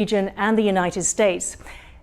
region and the United States.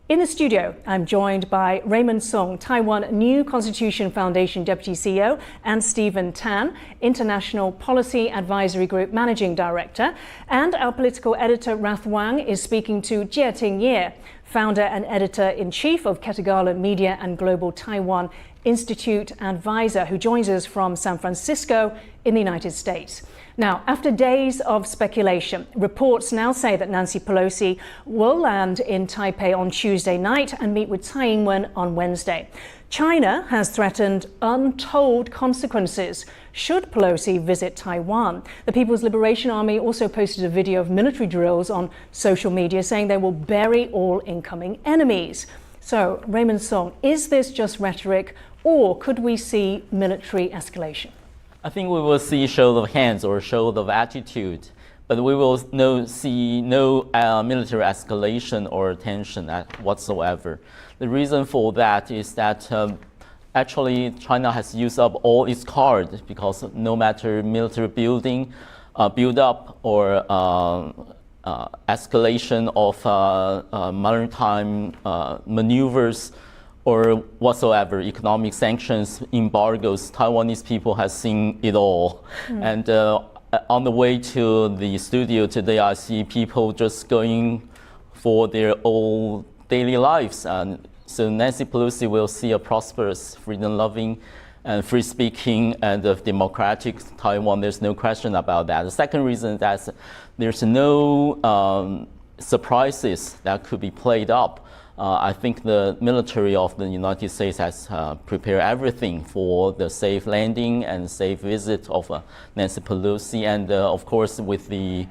In the studio, I'm joined by Raymond Song, Taiwan New Constitution Foundation Deputy CEO, and Stephen Tan, International Policy Advisory Group Managing Director. And our political editor, Rath Wang, is speaking to Jieting Ye, founder and editor-in-chief of Ketagala Media and Global Taiwan Institute Advisor, who joins us from San Francisco in the United States. Now, after days of speculation, reports now say that Nancy Pelosi will land in Taipei on Tuesday night and meet with Tsai Ing-wen on Wednesday. China has threatened untold consequences should Pelosi visit Taiwan. The People's Liberation Army also posted a video of military drills on social media saying they will bury all incoming enemies. So, Raymond Song, is this just rhetoric, or could we see military escalation? I think we will see show of hands or show of attitude, but we will see no military escalation or tension whatsoever. The reason for that is that actually China has used up all its cards, because no matter military build up or escalation of maritime maneuvers or whatsoever, economic sanctions, embargoes, Taiwanese people have seen it all. And on the way to the studio today, I see people just going for their own daily lives. And so Nancy Pelosi will see a prosperous, freedom-loving, and free-speaking and democratic Taiwan. There's no question about that. The second reason is that there's no surprises that could be played up. I think the military of the United States has prepared everything for the safe landing and safe visit of Nancy Pelosi, and of course with the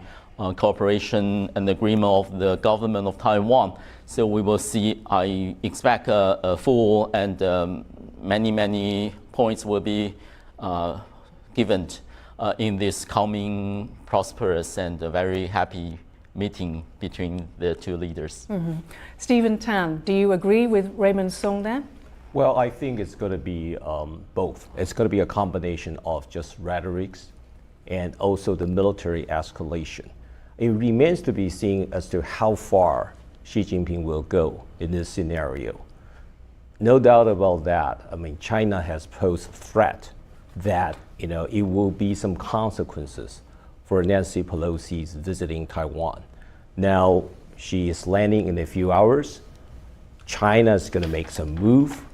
cooperation and agreement of the government of Taiwan. So we will see, I expect a full and many points will be given in this coming prosperous and very happy meeting between the two leaders. Stephen Tan, do you agree with Raymond Song there? Well, I think it's going to be both. It's going to be a combination of just rhetorics and also the military escalation. It remains to be seen as to how far Xi Jinping will go in this scenario. No doubt about that. I mean, China has posed threat that it will be some consequences for Nancy Pelosi's visiting Taiwan. Now, she is landing in a few hours. China is going to make some move.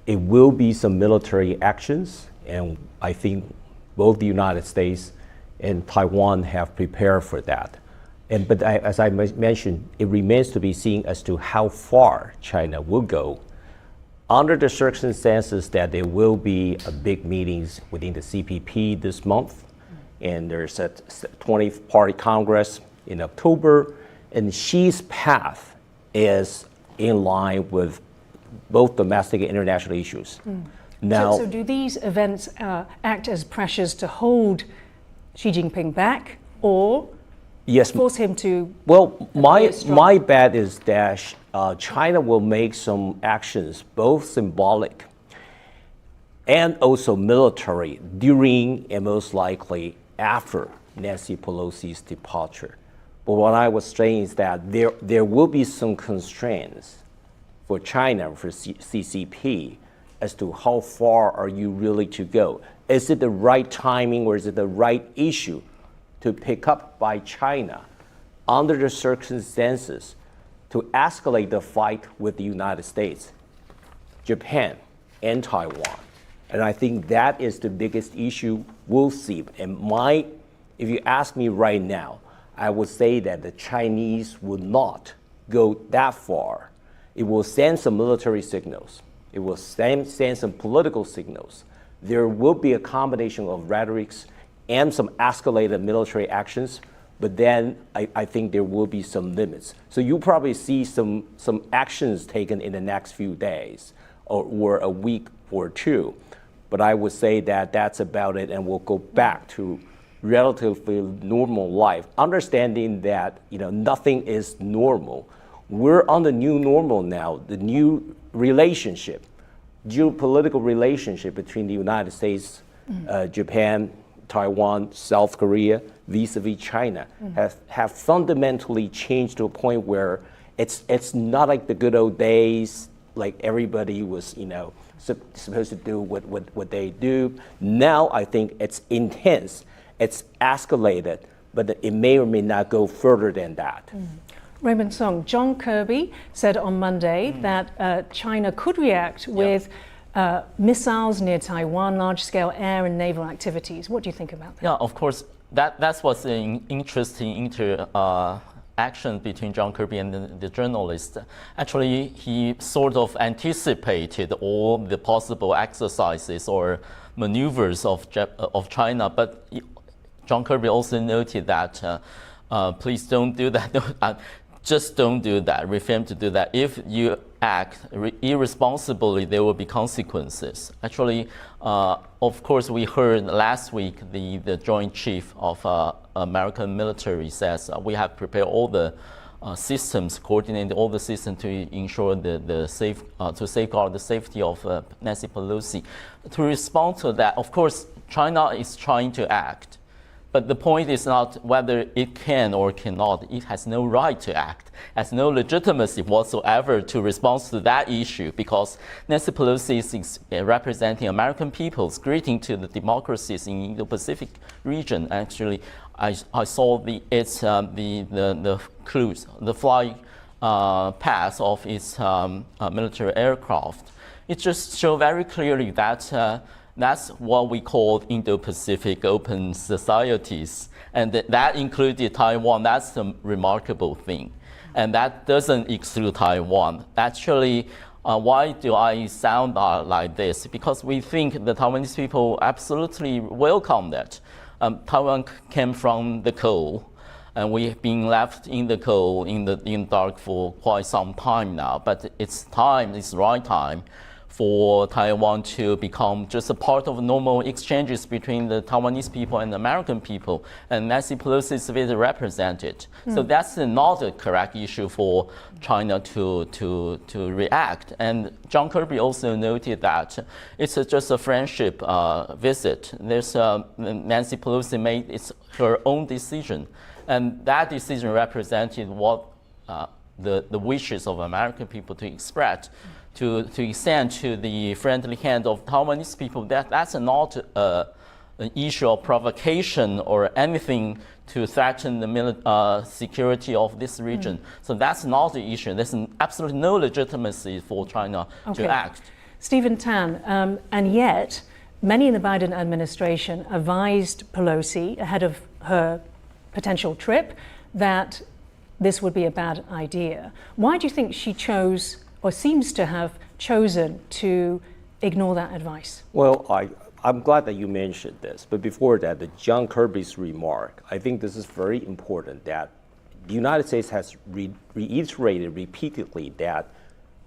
It will be some military actions, and I think both the United States and Taiwan have prepared for that. But as I mentioned, it remains to be seen as to how far China will go. Under the circumstances that there will be big meetings within the CPP this month, and there's a 20th Party Congress in October, and Xi's path is in line with both domestic and international issues. Now, so do these events act as pressures to hold Xi Jinping back, or force him to? Well, my bet is that China will make some actions, both symbolic and also military, during and most likely after Nancy Pelosi's departure. But what I was saying is that there will be some constraints for China, for CCP, as to how far are you really to go. Is it the right timing, or is it the right issue to pick up by China under the circumstances to escalate the fight with the United States, Japan, and Taiwan? And I think that is the biggest issue we'll see. And if you ask me right now, I would say that the Chinese would not go that far. It will send some military signals. It will send some political signals. There will be a combination of rhetorics and some escalated military actions, but then I think there will be some limits. So you'll probably see some actions taken in the next few days or a week or two. But I would say that that's about it, and we'll go back to relatively normal life, understanding that nothing is normal. We're on the new normal now, the new relationship, geopolitical relationship between the United States, Japan, Taiwan, South Korea, vis-a-vis China, have fundamentally changed to a point where it's not like the good old days, like everybody was, supposed to do what they do. Now I think it's intense, it's escalated, but it may or may not go further than that. Raymond Song, John Kirby said on Monday that China could react with missiles near Taiwan, large-scale air and naval activities. What do you think about that? Yeah, of course, that's what's an interesting action between John Kirby and the journalist. Actually, he sort of anticipated all the possible exercises or maneuvers of China, but John Kirby also noted that please don't do that. Just don't do that. Refrain to do that. If you act irresponsibly, there will be consequences. Actually, of course, we heard last week the Joint Chief of American military says we have prepared all the systems, coordinated all the systems to ensure to safeguard the safety of Nancy Pelosi. To respond to that, of course, China is trying to act. But the point is not whether it can or cannot. It has no right to act, has no legitimacy whatsoever to respond to that issue, because Nancy Pelosi is representing American people's greeting to the democracies in the Indo-Pacific region. Actually, I saw the cruise, the flying path of its military aircraft. It just shows very clearly that that's what we call Indo-Pacific open societies. And that included Taiwan. That's the remarkable thing. And that doesn't exclude Taiwan. Actually, why do I sound like this? Because we think the Taiwanese people absolutely welcome that. Taiwan came from the cold, and we've been left in the cold, in the dark for quite some time now. But it's the right time for Taiwan to become just a part of normal exchanges between the Taiwanese people and the American people, and Nancy Pelosi is there represented. So that's not a correct issue for China to react. And John Kirby also noted that it's just a friendship visit. There's Nancy Pelosi made her own decision, and that decision represented what the wishes of American people to express. To extend to the friendly hand of Taiwanese people, that's not an issue of provocation or anything to threaten the security of this region. So that's not the issue. There's absolutely no legitimacy for China to act. Stephen Tan, and yet many in the Biden administration advised Pelosi ahead of her potential trip that this would be a bad idea. Why do you think she chose, or seems to have chosen, to ignore that advice? Well, I'm glad that you mentioned this. But before that, the John Kirby's remark, I think this is very important, that the United States has reiterated repeatedly that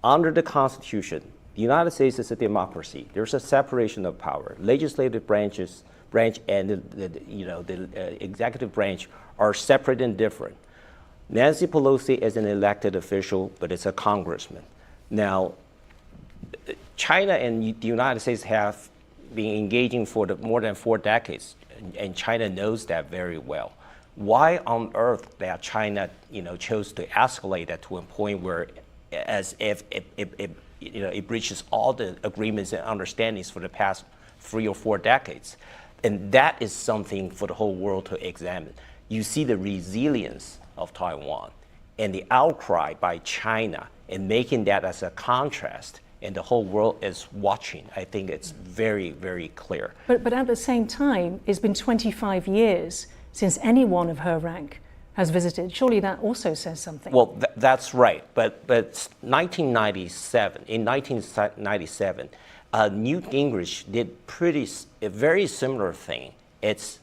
under the Constitution, the United States is a democracy. There's a separation of power. Legislative branch and the executive branch are separate and different. Nancy Pelosi is an elected official, but it's a congressman. Now, China and the United States have been engaging for more than 4 decades, and China knows that very well. Why on earth that China, chose to escalate that to a point where, as if it breaches all the agreements and understandings for the past 3 or 4 decades? And that is something for the whole world to examine. You see the resilience of Taiwan and the outcry by China, and making that as a contrast, and the whole world is watching. I think it's very, very clear. But at the same time, it's been 25 years since anyone of her rank has visited. Surely that also says something. Well, that's right. But 1997, in 1997, Newt Gingrich did a very similar thing. It's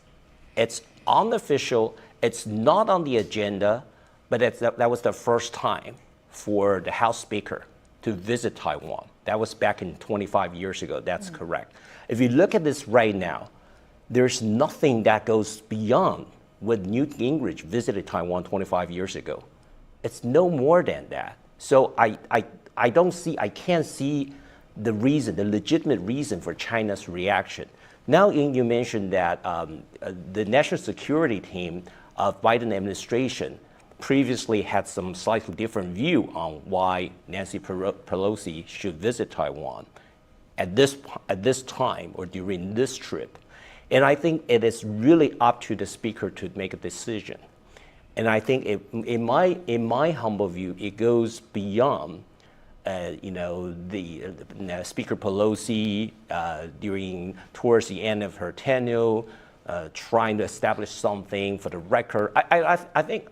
unofficial. It's not on the agenda, but that was the first time for the House Speaker to visit Taiwan. That was back in 25 years ago. That's correct. If you look at this right now, there's nothing that goes beyond what Newt Gingrich visited Taiwan 25 years ago. It's no more than that. So I can't see the legitimate reason for China's reaction Now, you mentioned that the national security team of Biden administration previously had some slightly different view on why Nancy Pelosi should visit Taiwan at this time or during this trip. And I think it is really up to the speaker to make a decision. And I think in my humble view, it goes beyond Speaker Pelosi towards the end of her tenure, trying to establish something for the record. I think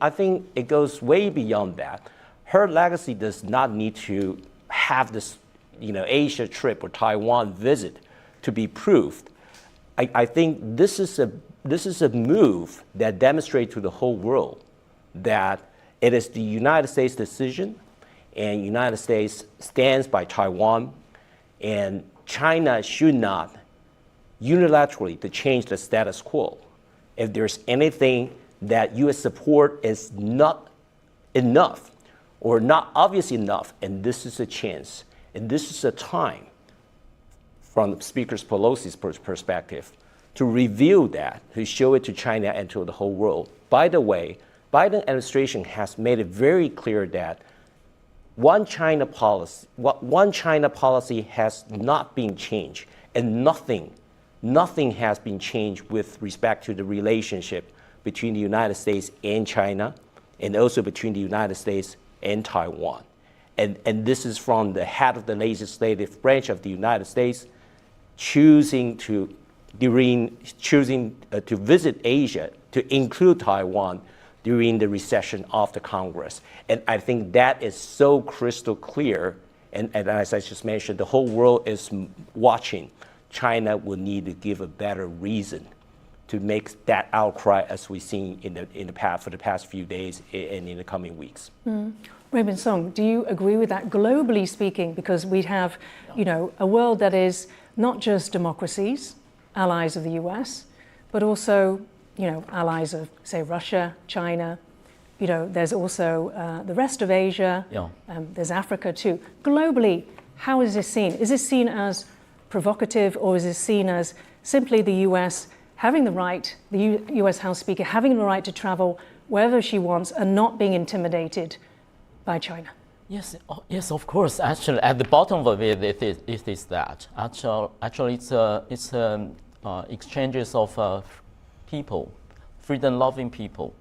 it goes way beyond that. Her legacy does not need to have this, Asia trip or Taiwan visit to be proved. I think this is a move that demonstrates to the whole world that it is the United States' decision, and United States stands by Taiwan, and China should not unilaterally to change the status quo. If there's anything that U.S. support is not enough or not obvious enough, and this is a chance, and this is a time from Speaker Pelosi's perspective to reveal that, to show it to China and to the whole world. By the way, Biden administration has made it very clear that one China policy has not been changed, and nothing has been changed with respect to the relationship between the United States and China, and also between the United States and Taiwan. And this is from the head of the legislative branch of the United States choosing to visit Asia, to include Taiwan during the recession of the Congress. And I think that is so crystal clear. And as I just mentioned, the whole world is watching. China will need to give a better reason to make that outcry as we've seen for the past few days and in the coming weeks. Raymond Song, do you agree with that? Globally speaking, because we have, a world that is not just democracies, allies of the US, but also, allies of, say, Russia, China. There's also the rest of Asia. Yeah. There's Africa too. Globally, how is this seen? Is this seen as provocative, or is this seen as simply the US having the right, the US House Speaker having the right to travel wherever she wants and not being intimidated by China? Yes, of course. Actually, at the bottom of it is that. Actually, it's exchanges of people, freedom-loving people,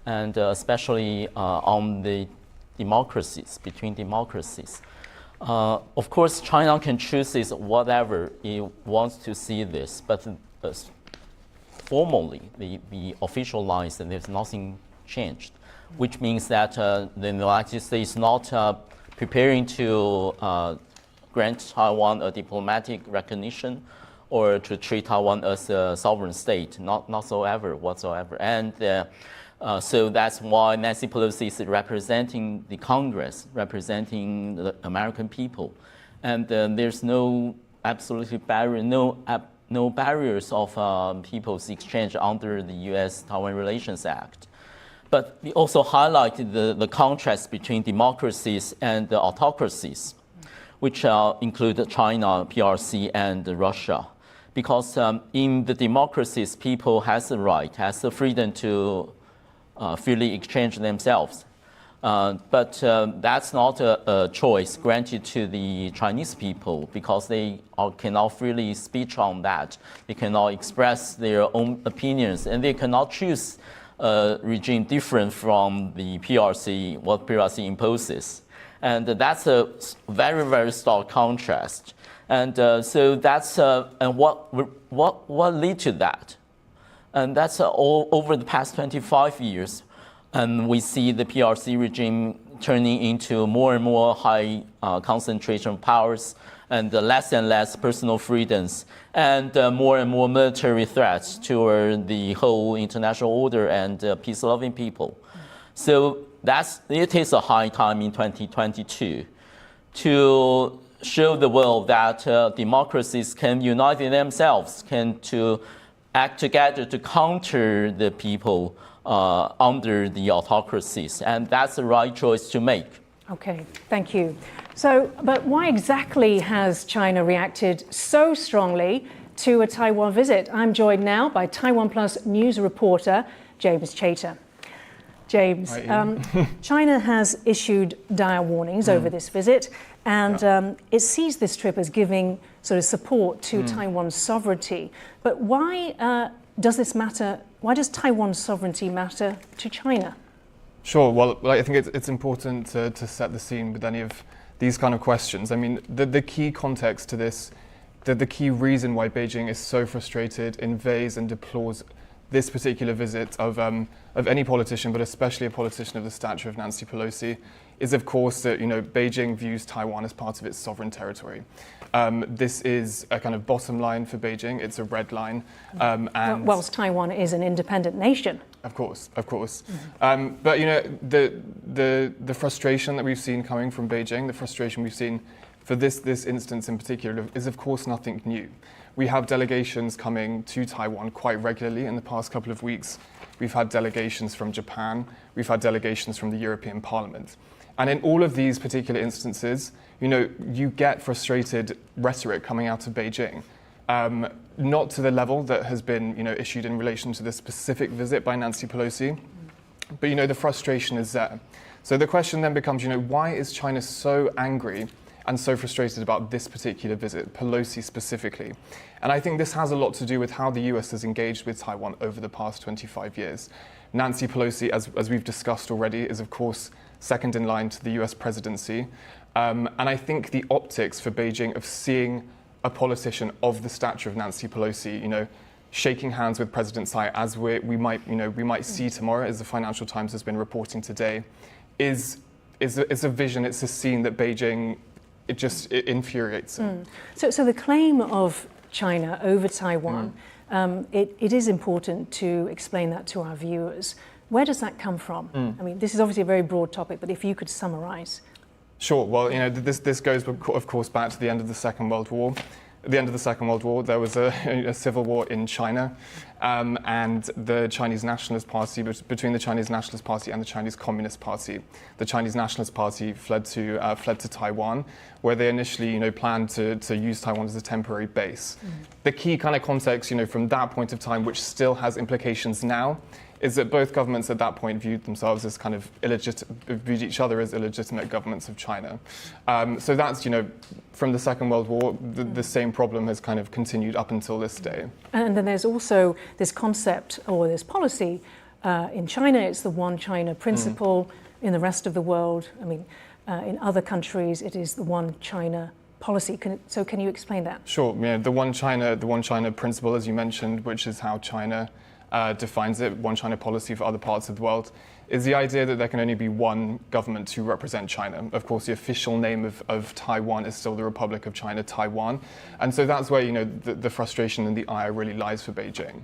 and especially on the democracies, between democracies. Of course, China can choose this whatever it wants to see this, but formally, the official lines, and there's nothing changed, which means that the United States is not preparing to grant Taiwan a diplomatic recognition or to treat Taiwan as a sovereign state, not whatsoever. And so that's why Nancy Pelosi is representing the Congress, representing the American people. And there's no absolutely barrier, no barriers of people's exchange under the U.S.-Taiwan Relations Act. But we also highlighted the contrast between democracies and the autocracies, which include China, PRC, and Russia. Because in the democracies, people has the right, has the freedom to freely exchange themselves. But that's not a choice granted to the Chinese people, because they cannot freely speak on that. They cannot express their own opinions, and they cannot choose a regime different from the PRC, what PRC imposes. And that's a very, very stark contrast. And so that's and what led to that? And that's all over the past 25 years. And we see the PRC regime turning into more and more high concentration of powers, and less and less personal freedoms, and more military threats toward the whole international order and peace-loving people. So it is a high time in 2022 to show the world that democracies can unite themselves, to act together to counter the people under the autocracies, and that's the right choice to make. Okay, thank you. So, but why exactly has China reacted so strongly to a Taiwan visit. I'm joined now by TaiwanPlus news reporter James Chater. James, China has issued dire warnings over this visit, and it sees this trip as giving sort of support to Taiwan's sovereignty. But why does this matter? Why does Taiwan's sovereignty matter to China? Sure. Well, I think it's important to set the scene with any of these kind of questions. I mean, the key context to this, the key reason why Beijing is so frustrated, invades and deplores this particular visit of any politician, but especially a politician of the stature of Nancy Pelosi, is of course that Beijing views Taiwan as part of its sovereign territory. This is a kind of bottom line for Beijing. It's a red line. And whilst Taiwan is an independent nation. Of course. But the frustration that we've seen coming from Beijing, the frustration we've seen for this instance in particular, is of course nothing new. We have delegations coming to Taiwan quite regularly in the past couple of weeks. We've had delegations from Japan. We've had delegations from the European Parliament. And in all of these particular instances, you get frustrated rhetoric coming out of Beijing. Not to the level that has been issued in relation to this specific visit by Nancy Pelosi, but the frustration is there. So the question then becomes, why is China so angry and so frustrated about this particular visit, Pelosi specifically? And I think this has a lot to do with how the US has engaged with Taiwan over the past 25 years. Nancy Pelosi, as we've discussed already, is of course second in line to the US presidency. And I think the optics for Beijing of seeing a politician of the stature of Nancy Pelosi, shaking hands with President Tsai, as we might see tomorrow, as the Financial Times has been reporting today, is a vision. It's a scene that Beijing it infuriates them. So the claim of China over Taiwan, it is important to explain that to our viewers. Where does that come from? I mean, this is obviously a very broad topic, but if you could summarize. Sure. Well, this goes, of course, back to the end of the Second World War. At the end of the Second World War, there was a civil war in China, and the Chinese Nationalist Party, between the Chinese Nationalist Party and the Chinese Communist Party. The Chinese Nationalist Party fled to Taiwan, where they initially planned to use Taiwan as a temporary base. The key kind of context, from that point of time, which still has implications now, is that both governments at that point viewed themselves as kind of viewed each other as illegitimate governments of China. So that's, from the Second World War, the same problem has kind of continued up until this day. And then there's also this concept or this policy. In China, it's the one China principle. In the rest of the world, I mean, in other countries, it is the one China policy. Can you explain that? Sure. The one China principle, as you mentioned, which is how China defines it, one China policy for other parts of the world, is the idea that there can only be one government to represent China. Of course, the official name of Taiwan is still the Republic of China, Taiwan. And so that's where, the frustration and the ire really lies for Beijing.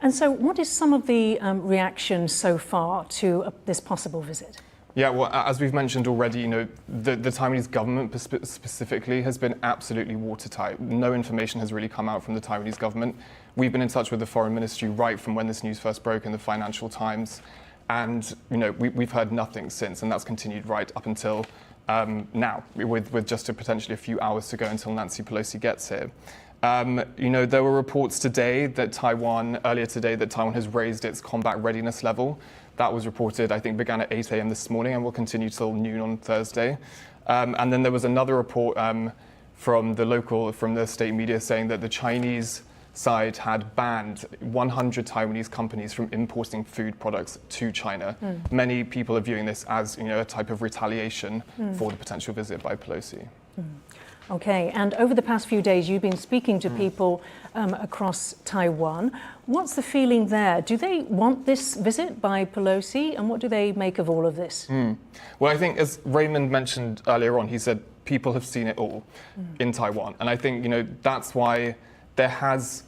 And so what is some of the reaction so far to this possible visit? Yeah, well, as we've mentioned already, the Taiwanese government specifically has been absolutely watertight. No information has really come out from the Taiwanese government. We've been in touch with the Foreign Ministry right from when this news first broke in the Financial Times, and we've heard nothing since, and that's continued right up until now, with just potentially a few hours to go until Nancy Pelosi gets here. There were reports earlier today, that Taiwan has raised its combat readiness level. That was reported, I think, began at 8 a.m. this morning and will continue till noon on Thursday. And then there was another report from the state media saying that the Chinese side had banned 100 Taiwanese companies from importing food products to China. Many people are viewing this as a type of retaliation for the potential visit by Pelosi. Okay, and over the past few days, you've been speaking to people across Taiwan. What's the feeling there? Do they want this visit by Pelosi, and what do they make of all of this? Well, I think, as Raymond mentioned earlier on, he said people have seen it all in Taiwan. And I think, that's why there has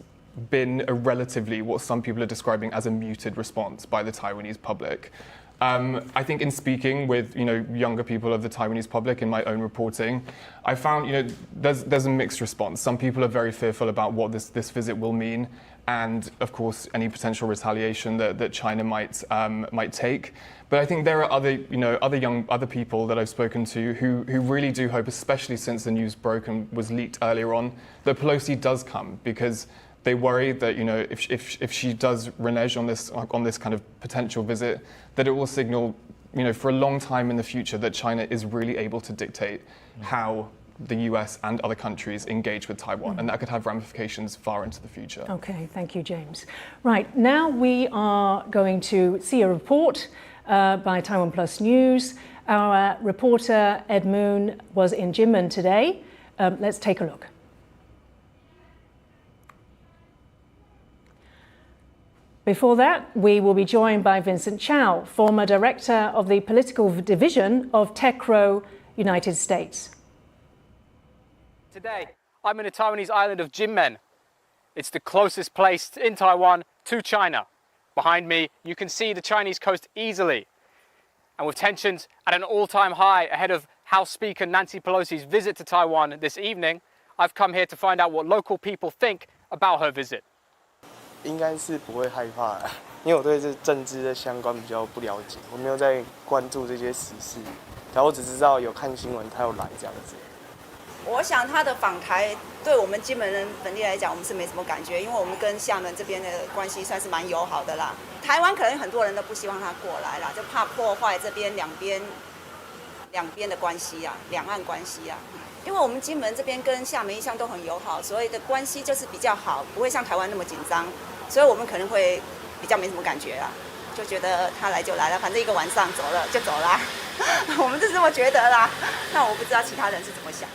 been a relatively, what some people are describing as a muted response by the Taiwanese public. I think in speaking with younger people of the Taiwanese public in my own reporting, I found there's a mixed response. Some people are very fearful about what this visit will mean, and of course any potential retaliation that China might take. But I think there are other people that I've spoken to who really do hope, especially since the news broke and was leaked earlier on, that Pelosi does come, because they worry that if she does renege on this kind of potential visit, that it will signal for a long time in the future that China is really able to dictate how the US and other countries engage with Taiwan, and that could have ramifications far into the future. Okay, thank you, James. Right, now we are going to see a report by TaiwanPlus News. Our reporter Ed Moon was in Jinmen today. Let's take a look. Before that, we will be joined by Vincent Chow, former director of the political division of TechRo, United States. Today, I'm in the Taiwanese island of Jinmen. It's the closest place in Taiwan to China. Behind me, you can see the Chinese coast easily. And with tensions at an all-time high ahead of House Speaker Nancy Pelosi's visit to Taiwan this evening, I've come here to find out what local people think about her visit. 应该是不会害怕的，因为我对这政治的相关比较不了解，我没有在关注这些时事，然后我只知道有看新闻，他有来这样子。我想他的访台对我们金门人本地来讲，我们是没什么感觉，因为我们跟厦门这边的关系算是蛮友好的啦。台湾可能很多人都不希望他过来啦，就怕破坏这边两边的关系啊，两岸关系啊。因为我们金门这边跟厦门一向都很友好，所以的关系就是比较好，不会像台湾那么紧张，所以我们可能会比较没什么感觉啦，就觉得他来就来了，反正一个晚上走了就走啦，我们是这么觉得啦。那我不知道其他人是怎么想。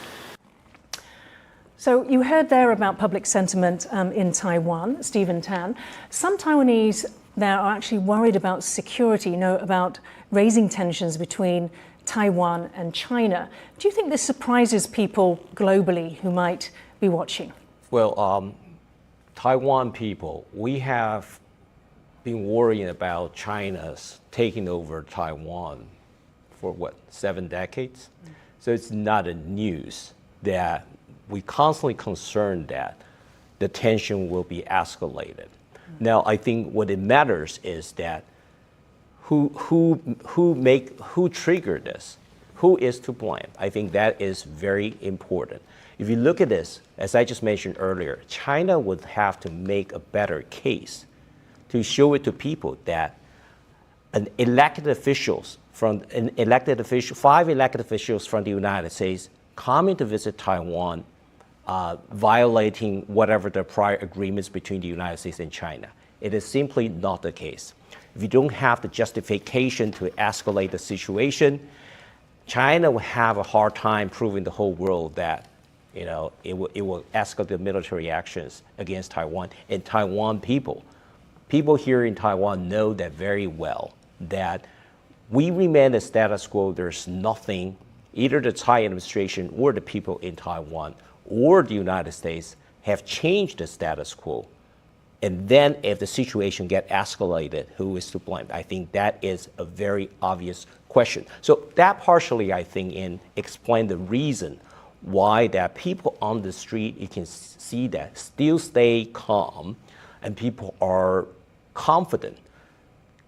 So you heard there about public sentiment in Taiwan, Stephen Tan. Some Taiwanese there are actually worried about security, about raising tensions between Taiwan and China. Do you think this surprises people globally who might be watching? Well, Taiwan people, we have been worrying about China's taking over Taiwan for 7 decades? So it's not a news that we constantly concerned that the tension will be escalated. Now, I think what it matters is that who triggered this? Who is to blame? I think that is very important. If you look at this, as I just mentioned earlier, China would have to make a better case to show it to people that five elected officials from the United States coming to visit Taiwan, violating whatever the prior agreements between the United States and China. It is simply not the case. If you don't have the justification to escalate the situation, China will have a hard time proving the whole world that it will escalate the military actions against Taiwan. And Taiwan people here in Taiwan know that very well, that we remain the status quo. There's nothing, either the Tsai administration or the people in Taiwan or the United States have changed the status quo. And then if the situation gets escalated, who is to blame? I think that is a very obvious question. So that partially, I think, explain the reason why that people on the street, you can see that, still stay calm, and people are confident,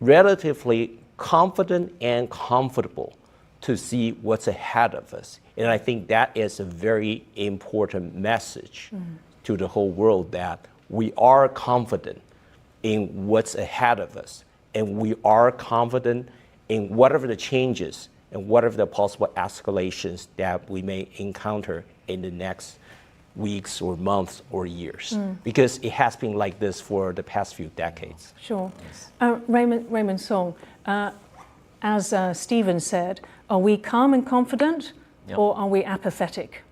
relatively confident and comfortable to see what's ahead of us. And I think that is a very important message to the whole world, that we are confident in what's ahead of us, and we are confident in whatever the changes and whatever the possible escalations that we may encounter in the next weeks or months or years, because it has been like this for the past few decades. Sure. Raymond Song, as Stephen said, are we calm and confident, or are we apathetic?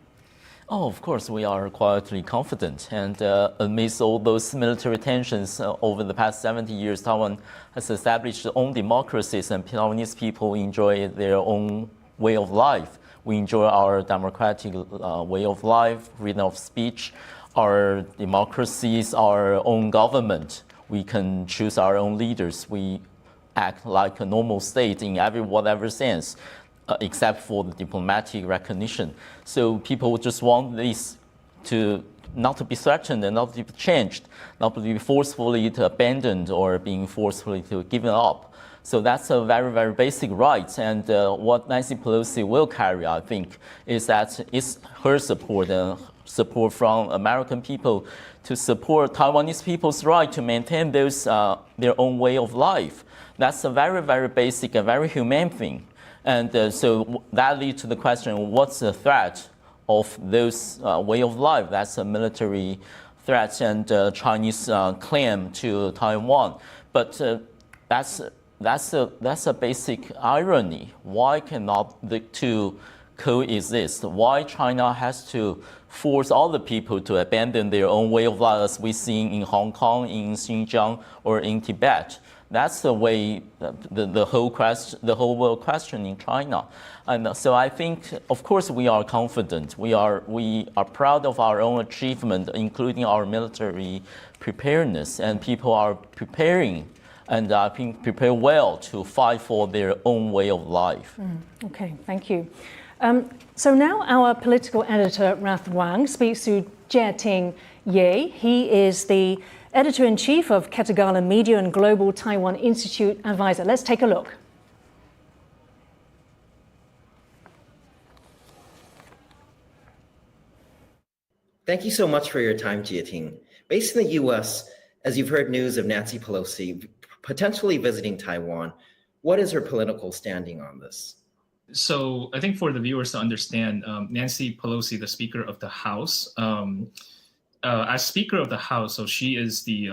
Oh, of course, we are quietly confident. And amidst all those military tensions over the past 70 years, Taiwan has established its own democracies, and Taiwanese people enjoy their own way of life. We enjoy our democratic way of life, freedom of speech, our democracies, our own government. We can choose our own leaders. We act like a normal state in whatever sense. Except for the diplomatic recognition. So people just want this not to be threatened and not to be changed, not to be forcefully to abandoned or being forcefully to given up. So that's a very, very basic right. And what Nancy Pelosi will carry, I think, is that it's her support and support from American people to support Taiwanese people's right to maintain those, their own way of life. That's a very, very basic and very humane thing. And so that leads to the question, what's the threat of those way of life? That's a military threat and Chinese claim to Taiwan. But that's a basic irony. Why cannot the two coexist? Why China has to force all the people to abandon their own way of life, as we see in Hong Kong, in Xinjiang, or in Tibet? That's the way the whole world questioning China. And so I think, of course, we are confident. We are proud of our own achievement, including our military preparedness, and people are preparing and I think prepare well to fight for their own way of life. Okay, thank you. So now our political editor, Rath Wang, speaks to Jieting Ye. He is the editor-in-chief of Ketagala Media and Global Taiwan Institute advisor. Let's take a look. Thank you so much for your time, Jieting. Based in the U.S., as you've heard news of Nancy Pelosi potentially visiting Taiwan, what is her political standing on this? So I think for the viewers to understand, Nancy Pelosi, the Speaker of the House, as Speaker of the House, so she is the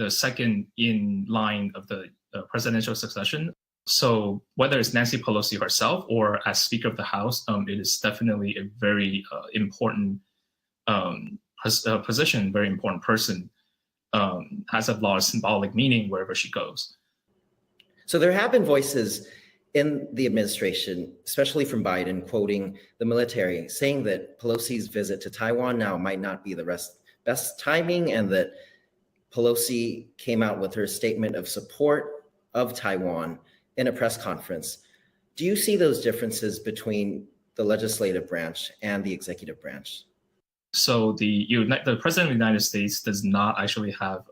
second in line of the presidential succession. So whether it's Nancy Pelosi herself or as Speaker of the House, it is definitely a very important position, very important person. Has a lot of symbolic meaning wherever she goes. So there have been voices in the administration, especially from Biden, quoting the military, saying that Pelosi's visit to Taiwan now might not be the best timing, and that Pelosi came out with her statement of support of Taiwan in a press conference. Do you see those differences between the legislative branch and the executive branch? So the President of the United States does not actually have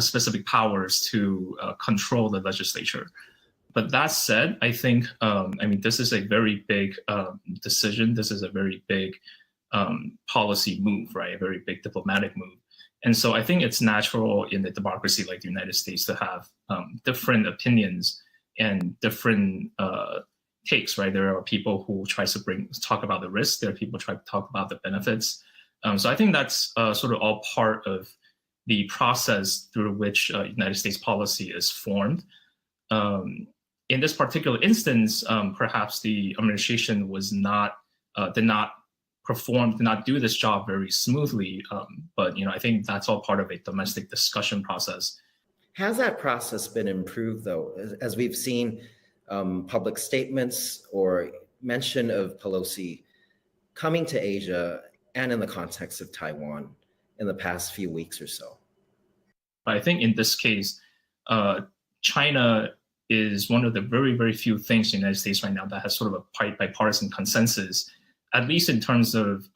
specific powers to control the legislature. But that said, I think, this is a very big decision. This is a very big policy move, right? A very big diplomatic move. And so I think it's natural in a democracy like the United States to have different opinions and different takes, right? There are people who try to talk about the risks. There are people who try to talk about the benefits. So I think that's sort of all part of the process through which United States policy is formed. In this particular instance, perhaps the administration did not do this job very smoothly. But I think that's all part of a domestic discussion process. Has that process been improved, though, as we've seen public statements or mention of Pelosi coming to Asia and in the context of Taiwan in the past few weeks or so? I think in this case, China is one of the very, very few things in the United States right now that has sort of a bipartisan consensus, at least in terms of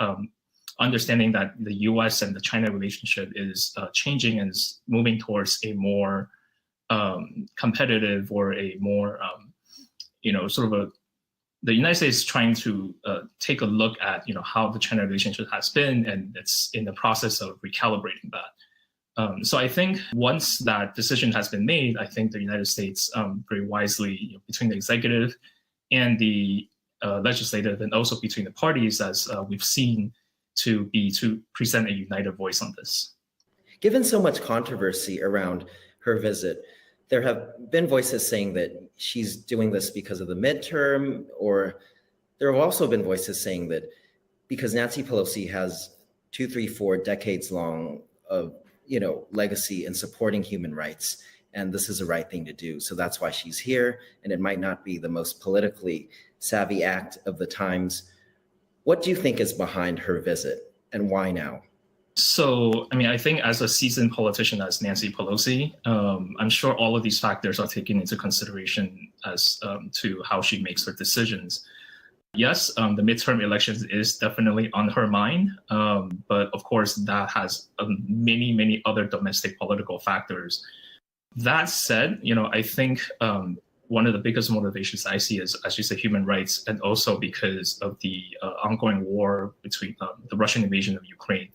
understanding that the U.S. and the China relationship is changing and is moving towards a more competitive or a more the United States is trying to take a look at how the China relationship has been, and it's in the process of recalibrating that. So I think once that decision has been made, I think the United States very wisely, between the executive and the legislative, and also between the parties, as we've seen, to present a united voice on this. Given so much controversy around her visit, there have been voices saying that she's doing this because of the midterm, or there have also been voices saying that because Nancy Pelosi has 2, 3, 4 decades long of legacy in supporting human rights, and this is the right thing to do. So that's why she's here, and it might not be the most politically savvy act of the times. What do you think is behind her visit, and why now? So, I think as a seasoned politician as Nancy Pelosi, I'm sure all of these factors are taken into consideration as to how she makes her decisions. Yes, the midterm elections is definitely on her mind, but of course that has many other domestic political factors. That said, I think one of the biggest motivations I see is, as you say, human rights, and also because of the ongoing war between the Russian invasion of Ukraine,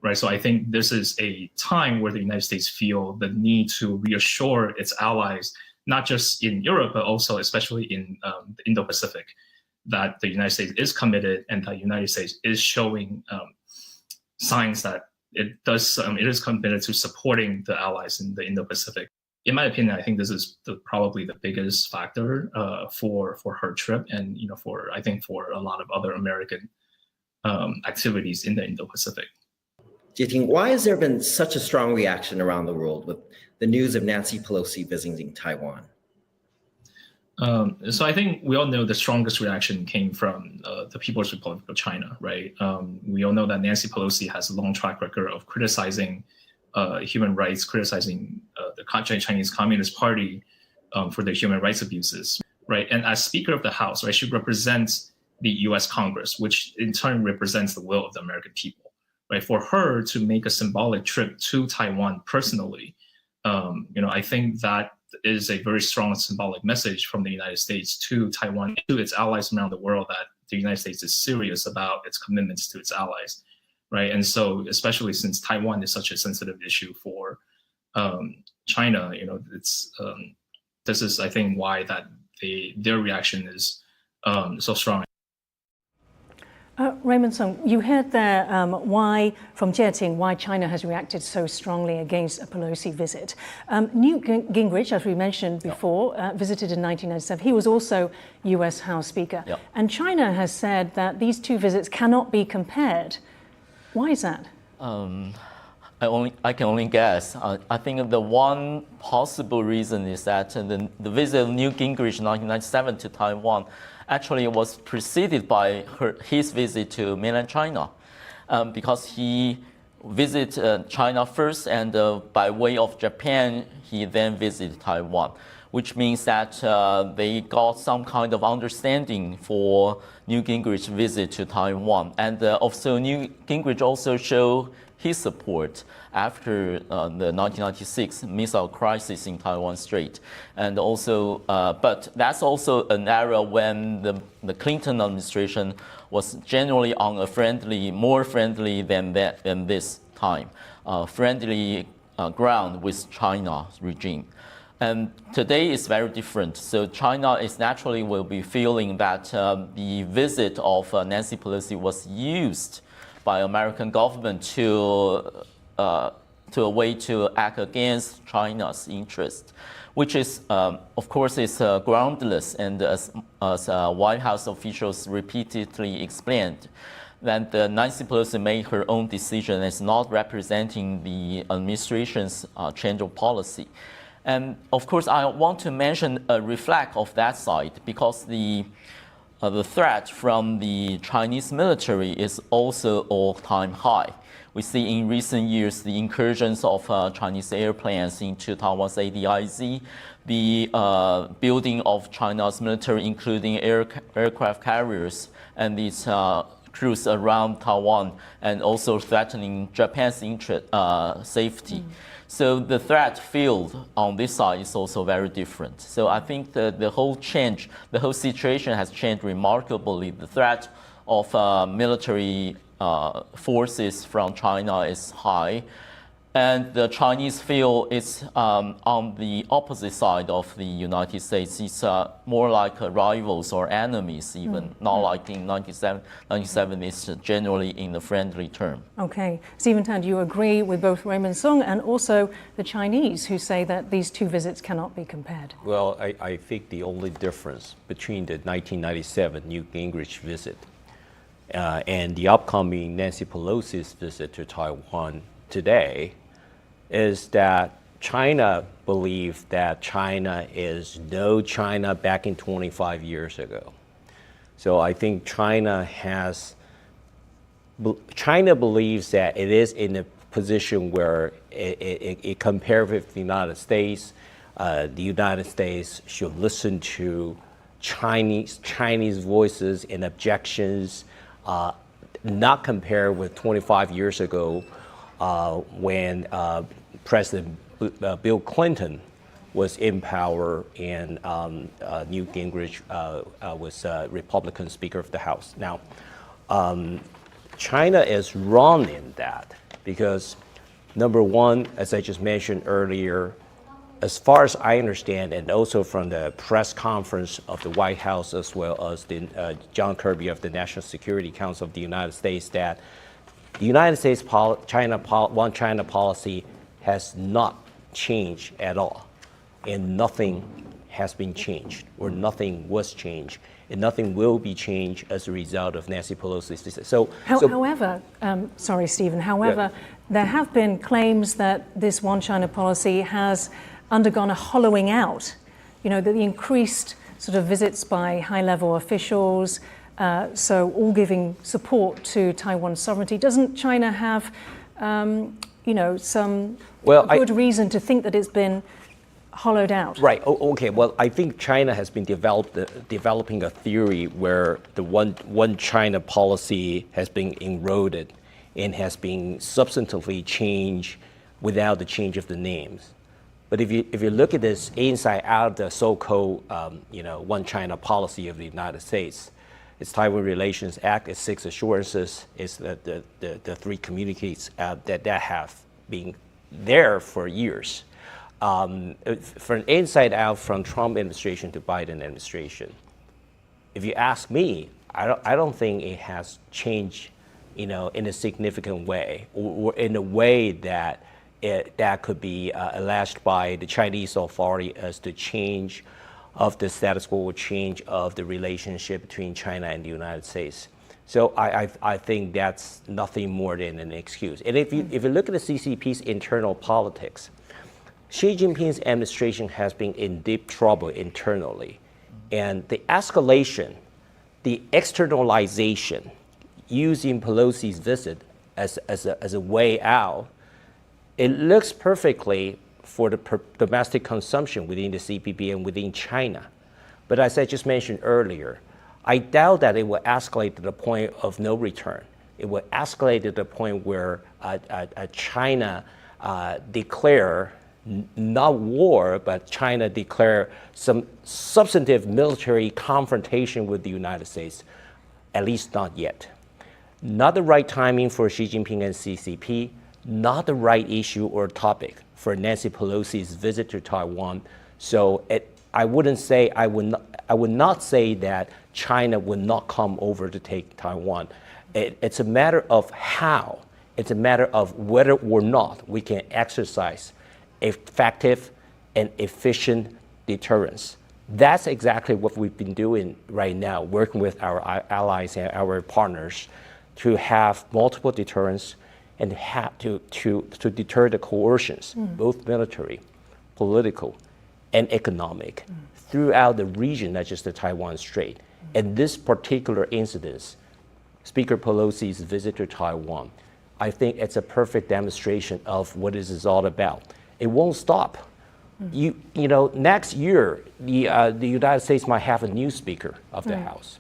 right? So I think this is a time where the United States feel the need to reassure its allies, not just in Europe, but also especially in the Indo-Pacific, that the United States is committed and that the United States is showing signs that it is committed to supporting the allies in the Indo-Pacific. In my opinion, I think this is probably the biggest factor for her trip, and I think for a lot of other American activities in the Indo-Pacific. Jiting, why has there been such a strong reaction around the world with the news of Nancy Pelosi visiting Taiwan? So I think we all know the strongest reaction came from the People's Republic of China, right? We all know that Nancy Pelosi has a long track record of criticizing human rights, criticizing the Chinese Communist Party for their human rights abuses, right? And as Speaker of the House, right, she represents the U.S. Congress, which in turn represents the will of the American people, right? For her to make a symbolic trip to Taiwan personally, I think that is a very strong symbolic message from the United States to Taiwan, to its allies around the world, that the United States is serious about its commitments to its allies, right? And so, especially since Taiwan is such a sensitive issue for China, this is, I think, why that their reaction is so strong. Raymond Song, you heard there from Jieting why China has reacted so strongly against a Pelosi visit. Newt Gingrich, as we mentioned before, visited in 1997. He was also U.S. House Speaker. Yep. And China has said that these two visits cannot be compared. Why is that? I can only guess. I think the one possible reason is that the visit of Newt Gingrich in 1997 to Taiwan actually was preceded by his visit to mainland China, because he visited China first, and by way of Japan, he then visited Taiwan, which means that they got some kind of understanding for Newt Gingrich's visit to Taiwan. And also Newt Gingrich also showed his support after the 1996 missile crisis in Taiwan Strait. And also, but that's also an era when the Clinton administration was generally on a more friendly than this time, friendly ground with China's regime. And today is very different. So China is naturally will be feeling that the visit of Nancy Pelosi was used by American government to a way to act against China's interest, which is, of course, is groundless. And as White House officials repeatedly explained, that Nancy Pelosi made her own decision as not representing the administration's change of policy. And of course, I want to mention a reflect of that side, because the threat from the Chinese military is also all-time high. We see in recent years the incursions of Chinese airplanes into Taiwan's ADIZ, the building of China's military, including aircraft carriers, and these cruise around Taiwan, and also threatening Japan's safety. So the threat field on this side is also very different. So I think the whole situation has changed remarkably. The threat of military forces from China is high, and the Chinese feel it's on the opposite side of the United States. It's more like rivals or enemies even, not like in 97 is generally in the friendly term. Okay. Stephen Tan, do you agree with both Raymond Song and also the Chinese who say that these two visits cannot be compared? Well, I think the only difference between the 1997 Newt Gingrich visit and the upcoming Nancy Pelosi's visit to Taiwan today is that China believed that China is no China back in 25 years ago. So I think China believes that it is in a position where it compared with the United States. The United States should listen to Chinese voices and objections, not compared with 25 years ago when President Bill Clinton was in power and Newt Gingrich was Republican Speaker of the House. Now, China is wrong in that because, number one, as I just mentioned earlier, as far as I understand, and also from the press conference of the White House as well as the John Kirby of the National Security Council of the United States, that the United States one China policy has not changed at all, and nothing has been changed, or nothing was changed, and nothing will be changed as a result of Nancy Pelosi's decision. However, sorry, Stephen. However, there have been claims that this one China policy has undergone a hollowing out. You know, that the increased sort of visits by high-level officials, so all giving support to Taiwan's sovereignty. Doesn't China have, you know, some good reason to think that it's been hollowed out? Right. Okay. Well, I think China has been developing a theory where the one China policy has been eroded and has been substantively changed without the change of the names. But if you look at this inside out, the so-called one China policy of the United States, it's Taiwan Relations Act, it's 6 assurances, it's the 3 communiques that have been there for years. From inside out, from Trump administration to Biden administration, if you ask me, I don't think it has changed, in a significant way, or in a way that that could be alleged by the Chinese authority as the change of the status quo or change of the relationship between China and the United States. So I think that's nothing more than an excuse. And if you look at the CCP's internal politics, Xi Jinping's administration has been in deep trouble internally. And the escalation, the externalization, using Pelosi's visit as a way out, it looks perfectly for the domestic consumption within the CPP and within China. But as I just mentioned earlier, I doubt that it will escalate to the point of no return. It will escalate to the point where China declare not war, but China declare some substantive military confrontation with the United States, at least not yet. Not the right timing for Xi Jinping and CCP, not the right issue or topic for Nancy Pelosi's visit to Taiwan. So I would not say that China would not come over to take Taiwan. It's a matter of how. It's a matter of whether or not we can exercise effective and efficient deterrence. That's exactly what we've been doing right now, working with our allies and our partners to have multiple deterrence and have to deter the coercions, both military, political, and economic, throughout the region, not just the Taiwan Strait. And this particular incident, Speaker Pelosi's visit to Taiwan, I think it's a perfect demonstration of what this is all about. It won't stop. Next year, the United States might have a new Speaker of the House.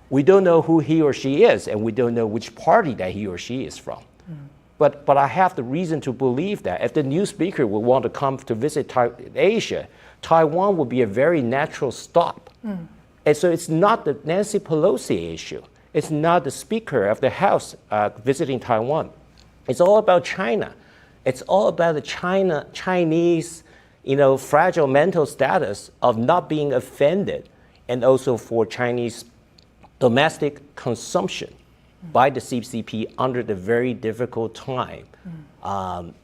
We don't know who he or she is, and we don't know which party that he or she is from. But I have the reason to believe that if the new speaker will want to come to visit Asia, Taiwan will be a very natural stop. And so it's not the Nancy Pelosi issue. It's not the Speaker of the House visiting Taiwan. It's all about China. It's all about the Chinese, fragile mental status of not being offended, and also for Chinese domestic consumption by the CCP under the very difficult time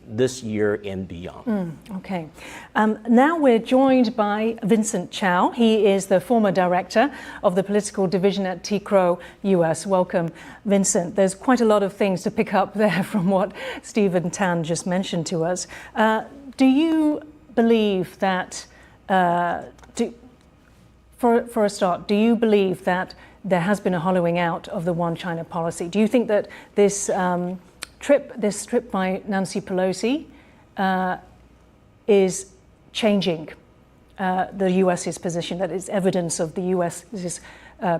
this year and beyond. Okay. Now we're joined by Vincent Chow. He is the former director of the political division at TICRO US. Welcome, Vincent. There's quite a lot of things to pick up there from what Stephen Tan just mentioned to us. Do you believe that, for a start, do you believe that there has been a hollowing out of the one China policy? Do you think that this trip by Nancy Pelosi is changing the US's position, that it's evidence of the US's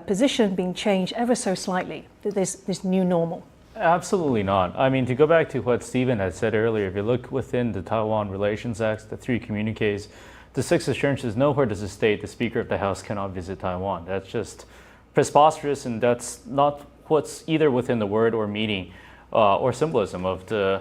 position being changed ever so slightly, that there's this new normal? Absolutely not. I mean, to go back to what Stephen had said earlier, if you look within the Taiwan Relations Act, the 3 communiques, the 6 assurances, nowhere does it state the Speaker of the House cannot visit Taiwan. That's just preposterous, and that's not what's either within the word or meaning or symbolism of the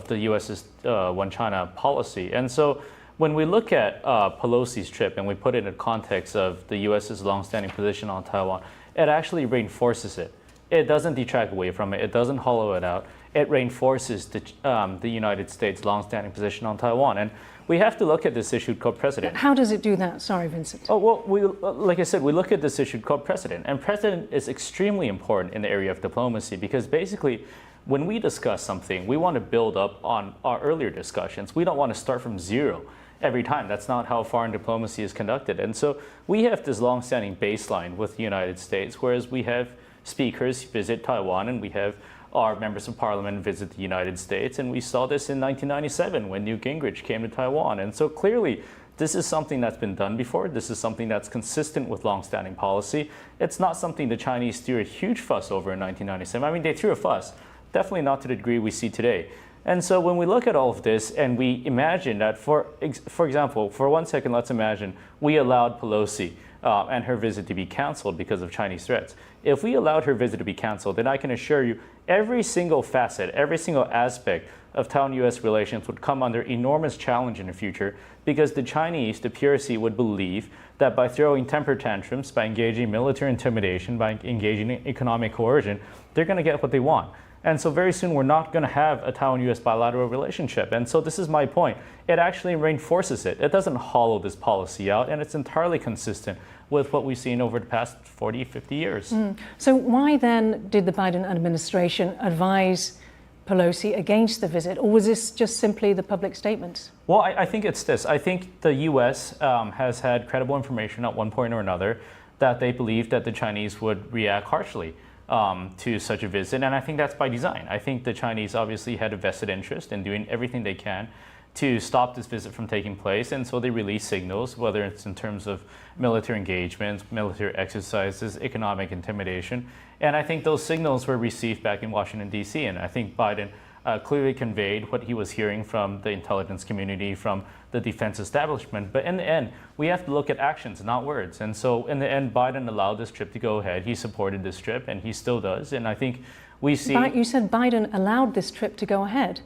US's One China policy. And so when we look at Pelosi's trip and we put it in context of the US's longstanding position on Taiwan, it actually reinforces it. It doesn't detract away from it. It doesn't hollow it out. It reinforces the United States' longstanding position on Taiwan. And we have to look at this issue called precedent. How does it do that? Sorry, Vincent. Oh, well, like I said, we look at this issue called precedent. And precedent is extremely important in the area of diplomacy because basically, when we discuss something, we want to build up on our earlier discussions. We don't want to start from zero every time. That's not how foreign diplomacy is conducted. And so we have this long-standing baseline with the United States, whereas we have speakers visit Taiwan and we have our members of parliament visit the United States. And we saw this in 1997 when Newt Gingrich came to Taiwan. And so clearly, this is something that's been done before. This is something that's consistent with long-standing policy. It's not something the Chinese threw a huge fuss over in 1997. I mean, they threw a fuss, definitely not to the degree we see today. And so when we look at all of this and we imagine that, for example, for 1 second, let's imagine we allowed Pelosi and her visit to be canceled because of Chinese threats. If we allowed her visit to be canceled, then I can assure you every single facet, every single aspect of Taiwan-U.S. relations would come under enormous challenge in the future because the Chinese, the PRC, would believe that by throwing temper tantrums, by engaging in military intimidation, by engaging in economic coercion, they're going to get what they want. And so very soon we're not going to have a Taiwan-U.S. bilateral relationship. And so this is my point. It actually reinforces it. It doesn't hollow this policy out, and it's entirely consistent with what we've seen over the past 40, 50 years. So why then did the Biden administration advise Pelosi against the visit, or was this just simply the public statements? Well, I think it's this. I think the U.S. Has had credible information at one point or another that they believed that the Chinese would react harshly to such a visit, and I think that's by design. I think the Chinese obviously had a vested interest in doing everything they can to stop this visit from taking place, and so they release signals, whether it's in terms of military engagements, military exercises, economic intimidation, and I think those signals were received back in Washington, D.C., and I think Biden clearly conveyed what he was hearing from the intelligence community, from the defense establishment. But in the end, we have to look at actions, not words. And so in the end, Biden allowed this trip to go ahead. He supported this trip, and he still does. And I think we see... You said Biden allowed this trip to go ahead.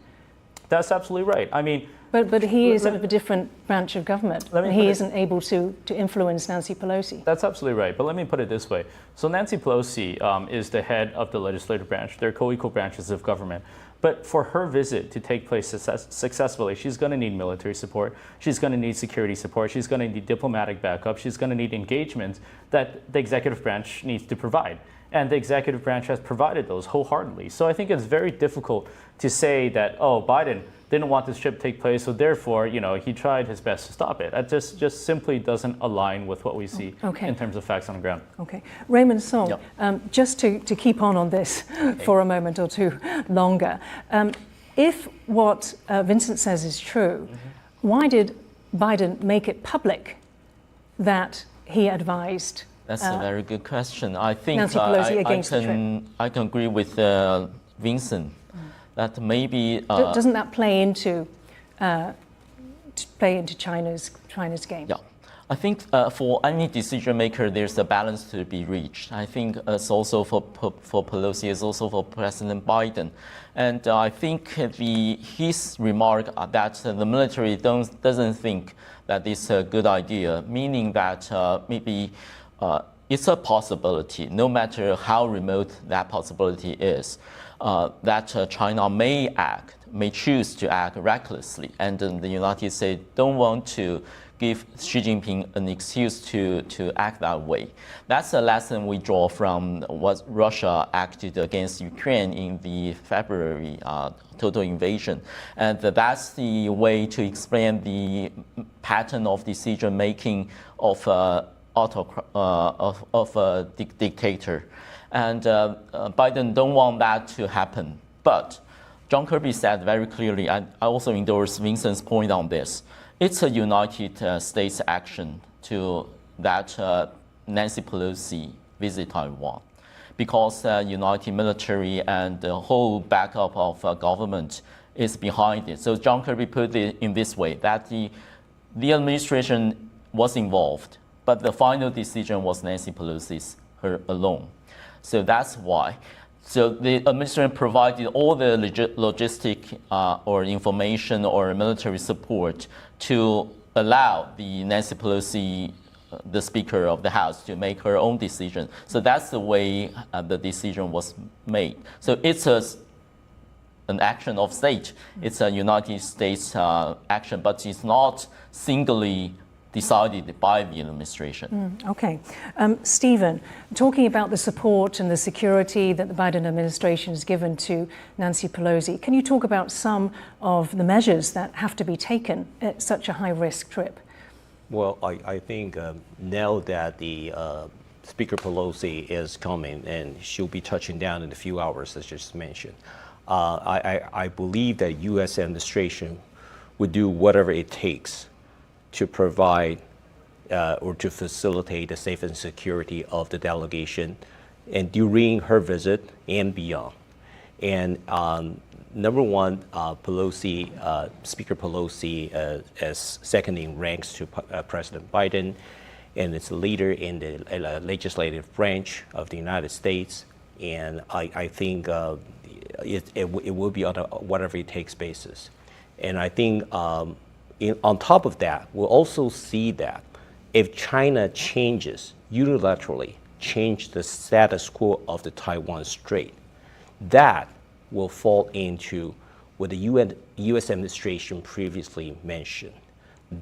That's absolutely right. I mean... But he is of a different branch of government. He isn't able to influence Nancy Pelosi. That's absolutely right. But let me put it this way. So Nancy Pelosi is the head of the legislative branch. They're co-equal branches of government. But for her visit to take place successfully, she's going to need military support. She's going to need security support. She's going to need diplomatic backup. She's going to need engagements that the executive branch needs to provide. And the executive branch has provided those wholeheartedly. So I think it's very difficult to say that, oh, Biden didn't want this trip to take place, so therefore, he tried his best to stop it. That just simply doesn't align with what we see in terms of facts on the ground. Okay. Raymond Song, just to keep on this for a moment or two longer, if what Vincent says is true, why did Biden make it public that he advised That's a very good question. I think Nancy Pelosi against the trip? I can agree with Vincent that maybe doesn't that play into China's game? Yeah, I think for any decision maker, there's a balance to be reached. I think it's also for Pelosi, it's also for President Biden, and I think his remark that the military doesn't think that it's a good idea, meaning that maybe. It's a possibility, no matter how remote that possibility is, that China may choose to act recklessly, and the United States don't want to give Xi Jinping an excuse to act that way. That's a lesson we draw from what Russia acted against Ukraine in the February total invasion, and that's the way to explain the pattern of decision making of a dictator, and Biden don't want that to happen. But John Kirby said very clearly, I also endorse Vincent's point on this. It's a United States action to that Nancy Pelosi visit Taiwan, because United military and the whole backup of government is behind it. So John Kirby put it in this way, that the administration was involved, but the final decision was Nancy Pelosi's her alone. So that's why. So the administration provided all the logistic or information or military support to allow the Nancy Pelosi, the Speaker of the House, to make her own decision. So that's the way the decision was made. So it's an action of state. It's a United States action, but it's not singly decided by the administration. Okay. Stephen, talking about the support and the security that the Biden administration has given to Nancy Pelosi, can you talk about some of the measures that have to be taken at such a high-risk trip? Well, I think now that the Speaker Pelosi is coming and she'll be touching down in a few hours, as just mentioned, I believe that U.S. administration would do whatever it takes to provide or to facilitate the safety and security of the delegation and during her visit and beyond. And number one, Pelosi, Speaker Pelosi as second in ranks to President Biden, and it's a leader in the legislative branch of the United States. And I think it will be on a whatever it takes basis. And I think on top of that, we'll also see that if China changes unilaterally, change the status quo of the Taiwan Strait, that will fall into what the U.S. administration previously mentioned,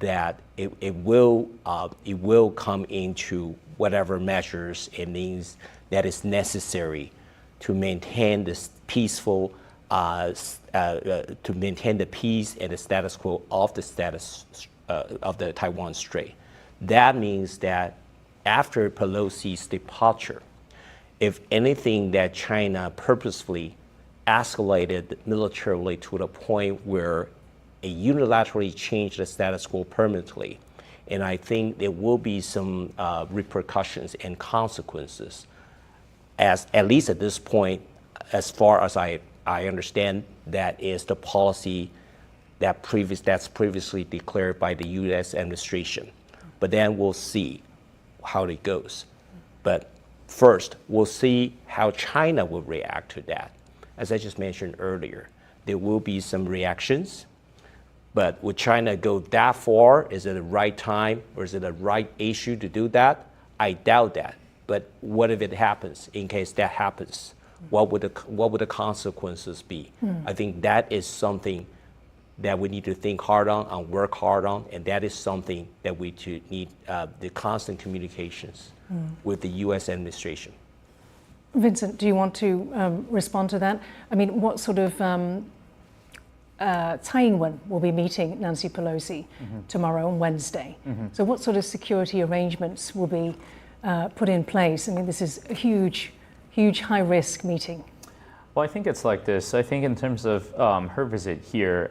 that it will come into whatever measures it means that is necessary to maintain this peaceful, to maintain the peace and the status quo of the Taiwan Strait. That means that after Pelosi's departure, if anything that China purposefully escalated militarily to the point where it unilaterally changed the status quo permanently, and I think there will be some repercussions and consequences, at least at this point, as far as I understand, that is the policy that's previously declared by the U.S. administration. But then we'll see how it goes. But first, we'll see how China will react to that. As I just mentioned earlier, there will be some reactions. But would China go that far? Is it the right time, or is it the right issue to do that? I doubt that. But what if it happens? In case that happens, what would the consequences be? I think that is something that we need to think hard on and work hard on, and that is something that we need the constant communications with the U.S. administration. Vincent, do you want to respond to that? I mean, what sort of Taiwan will be meeting Nancy Pelosi tomorrow on Wednesday. So what sort of security arrangements will be put in place? I mean, this is a huge high-risk meeting. Well, I think it's like this. I think in terms of her visit here,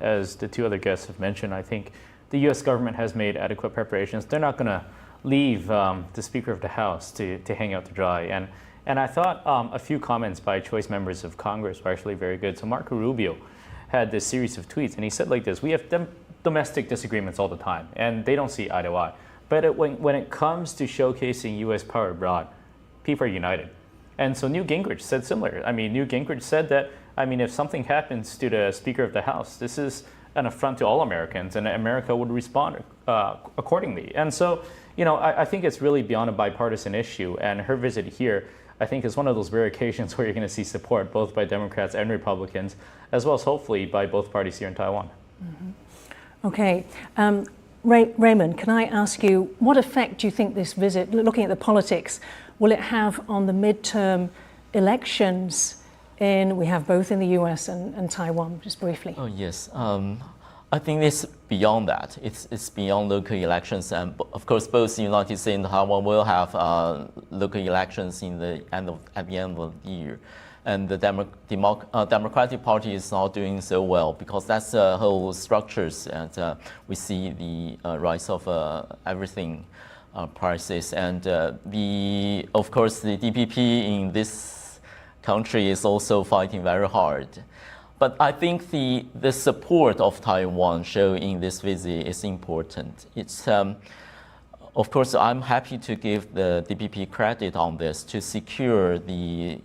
as the two other guests have mentioned, I think the U.S. government has made adequate preparations. They're not going to leave the Speaker of the House to hang out to dry. And I thought a few comments by choice members of Congress were actually very good. So Marco Rubio had this series of tweets, and he said like this: we have domestic disagreements all the time, and they don't see eye to eye. But when it comes to showcasing U.S. power abroad, people are united. And so Newt Gingrich said similar. I mean, Newt Gingrich said that, I mean, if something happens to the Speaker of the House, this is an affront to all Americans, and America would respond accordingly. And so, you know, I think it's really beyond a bipartisan issue, and her visit here, I think, is one of those rare occasions where you're going to see support both by Democrats and Republicans, as well as hopefully by both parties here in Taiwan. Okay. Raymond, can I ask you, what effect do you think this visit, looking at the politics, will it have on the midterm elections we have both in the US and Taiwan, just briefly? Oh, yes. I think it's beyond that. It's beyond local elections. And of course, both the United States and Taiwan will have local elections at the end of the year. and the Democratic Party is not doing so well, because that's the whole structures, and we see the rise of everything prices, and of course the DPP in this country is also fighting very hard. But I think the support of Taiwan shown in this visit is important. It's of course, I'm happy to give the DPP credit on this to secure the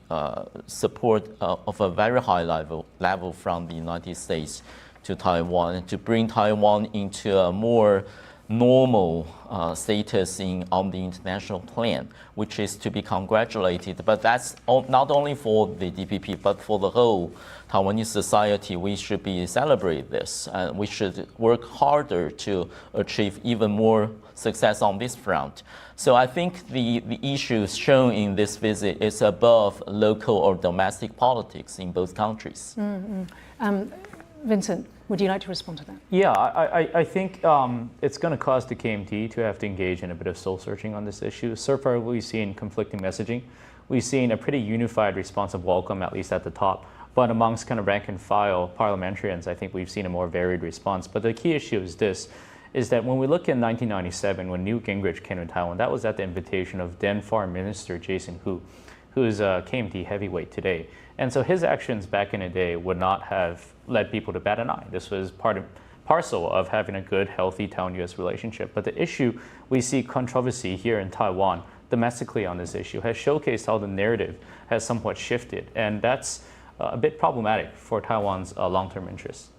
support of a very high level from the United States to Taiwan, and to bring Taiwan into a more normal status on the international plan, which is to be congratulated. But that's not only for the DPP, but for the whole Taiwanese society. We should celebrate this, and we should work harder to achieve even more success on this front. So I think the issues shown in this visit is above local or domestic politics in both countries. Vincent, would you like to respond to that? Yeah, I think it's going to cause the KMT to have to engage in a bit of soul searching on this issue. So far, we've seen conflicting messaging. We've seen a pretty unified response of welcome, at least at the top. But amongst kind of rank and file parliamentarians, I think we've seen a more varied response. But the key issue is this, is that when we look in 1997, when Newt Gingrich came to Taiwan, that was at the invitation of then Foreign Minister Jason Hu, who is a KMT heavyweight today. And so his actions back in the day would not have led people to bat an eye. This was part and parcel of having a good, healthy Taiwan-US relationship. But the issue, we see controversy here in Taiwan domestically on this issue, has showcased how the narrative has somewhat shifted. And that's a bit problematic for Taiwan's long-term interests.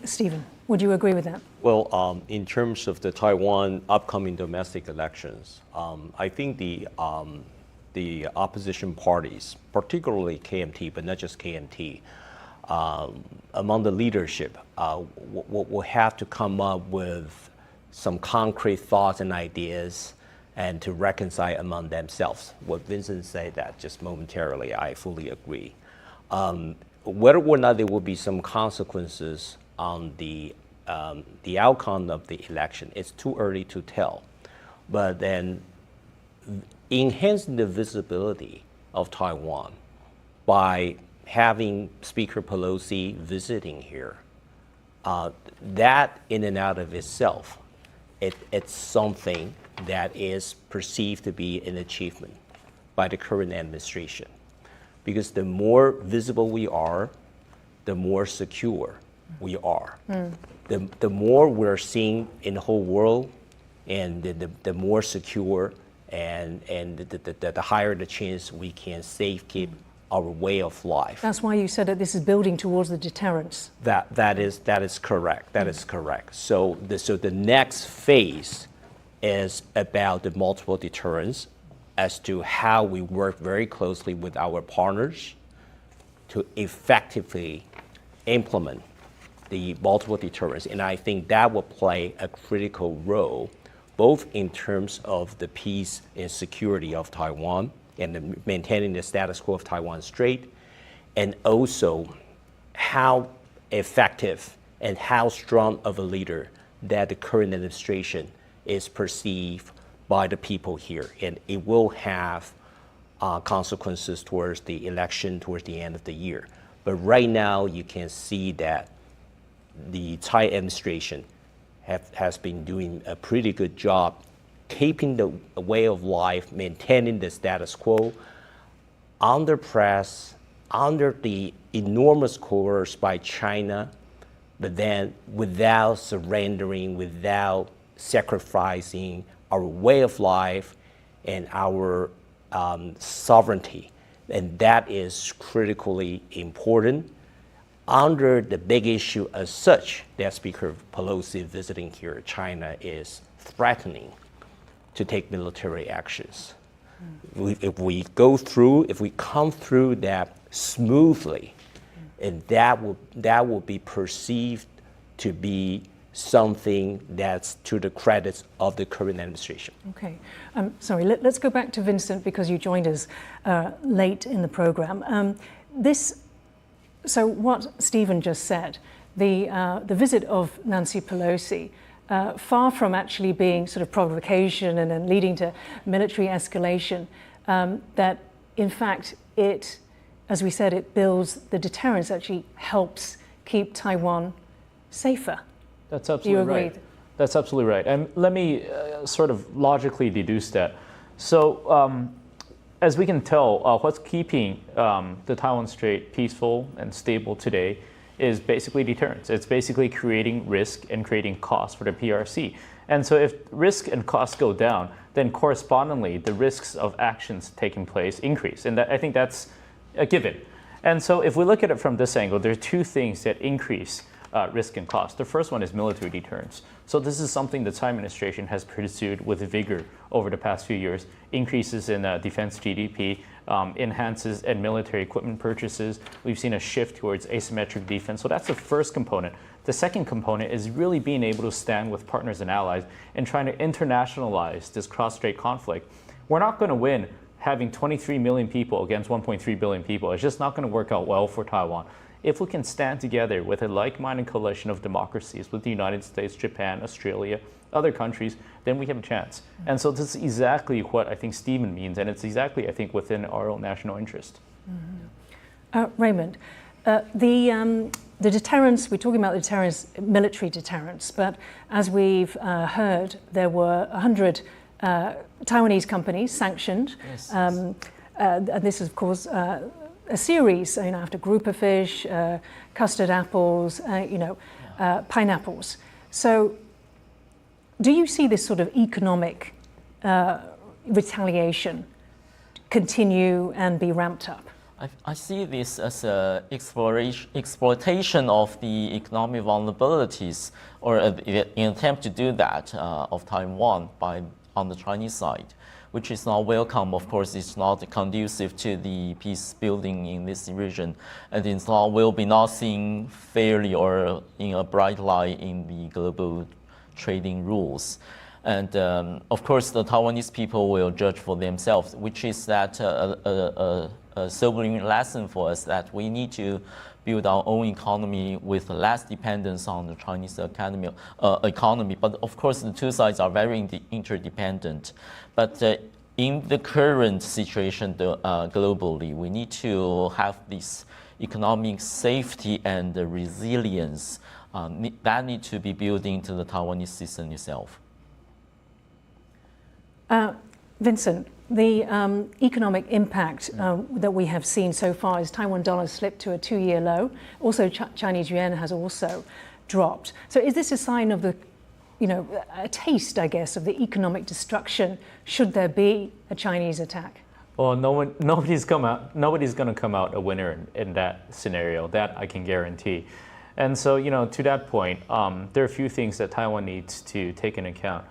Stephen, would you agree with that? Well, in terms of the Taiwan upcoming domestic elections, I think the opposition parties, particularly KMT, but not just KMT, among the leadership, will have to come up with some concrete thoughts and ideas and to reconcile among themselves. What Vincent said that just momentarily, I fully agree. Whether or not there will be some consequences on the outcome of the election, it's too early to tell. But then enhancing the visibility of Taiwan by having Speaker Pelosi visiting here, that in and out of itself, it's something that is perceived to be an achievement by the current administration. Because the more visible we are, the more secure we are. The more we're seen in the whole world, and the more secure and the higher the chance we can safekeep our way of life. That's why you said that this is building towards the deterrence. That is correct. That is correct. So the next phase is about the multiple deterrence, as to how we work very closely with our partners to effectively implement the multiple deterrence. And I think that will play a critical role, both in terms of the peace and security of Taiwan and maintaining the status quo of Taiwan Strait, and also how effective and how strong of a leader that the current administration is perceived by the people here. And it will have consequences towards the election towards the end of the year. But right now, you can see that the Tsai administration has been doing a pretty good job keeping the way of life, maintaining the status quo, under press, under the enormous coercion by China, but then without surrendering, without sacrificing our way of life and our sovereignty. And that is critically important under the big issue as such that Speaker Pelosi visiting here, China is threatening to take military actions. If we come through that smoothly, and that will be perceived to be something that's to the credits of the current administration. Okay, sorry, let's go back to Vincent, because you joined us late in the program. So what Stephen just said, the visit of Nancy Pelosi, far from actually being sort of provocation and then leading to military escalation, that in fact, it, as we said, it builds the deterrence, actually helps keep Taiwan safer. That's absolutely right. agree? That's absolutely right. And let me sort of logically deduce that. So as we can tell, what's keeping the Taiwan Strait peaceful and stable today is basically deterrence. It's basically creating risk and creating costs for the PRC. And so if risk and costs go down, then correspondingly, the risks of actions taking place increase. And I think that's a given. And so if we look at it from this angle, there are two things that increase risk and cost. The first one is military deterrence. So this is something the Tsai administration has pursued with vigor over the past few years. Increases in defense GDP, enhances in military equipment purchases. We've seen a shift towards asymmetric defense. So that's the first component. The second component is really being able to stand with partners and allies and trying to internationalize this cross-strait conflict. We're not going to win having 23 million people against 1.3 billion people. It's just not going to work out well for Taiwan. If we can stand together with a like-minded coalition of democracies with the United States, Japan, Australia, other countries, then we have a chance. And so this is exactly what I think Stephen means, and it's exactly, I think, within our own national interest. Raymond, the deterrence, we're talking about the deterrence, military deterrence, but as we've heard, there were 100 Taiwanese companies sanctioned. Yes. And this is, of course, a series, after grouper fish, custard apples, pineapples. So do you see this sort of economic retaliation continue and be ramped up? I see this as an exploitation of the economic vulnerabilities, or an attempt to do that of Taiwan on the Chinese side, which is not welcome. Of course, it's not conducive to the peace building in this region, and it's will be not seen fairly or in a bright light in the global trading rules. And of course, the Taiwanese people will judge for themselves, which is that a sobering lesson for us that we need to build our own economy with less dependence on the Chinese economy. But of course, the two sides are very interdependent. But in the current situation globally, we need to have this economic safety and resilience that need to be built into the Taiwanese system itself. Vincent, the economic impact that we have seen so far is Taiwan dollar slipped to a 2-year low. Also, Chinese yuan has also dropped. So is this a sign of the, a taste, I guess, of the economic destruction should there be a Chinese attack? Well, nobody's going to come out a winner in that scenario. That I can guarantee. And so, to that point, there are a few things that Taiwan needs to take into account.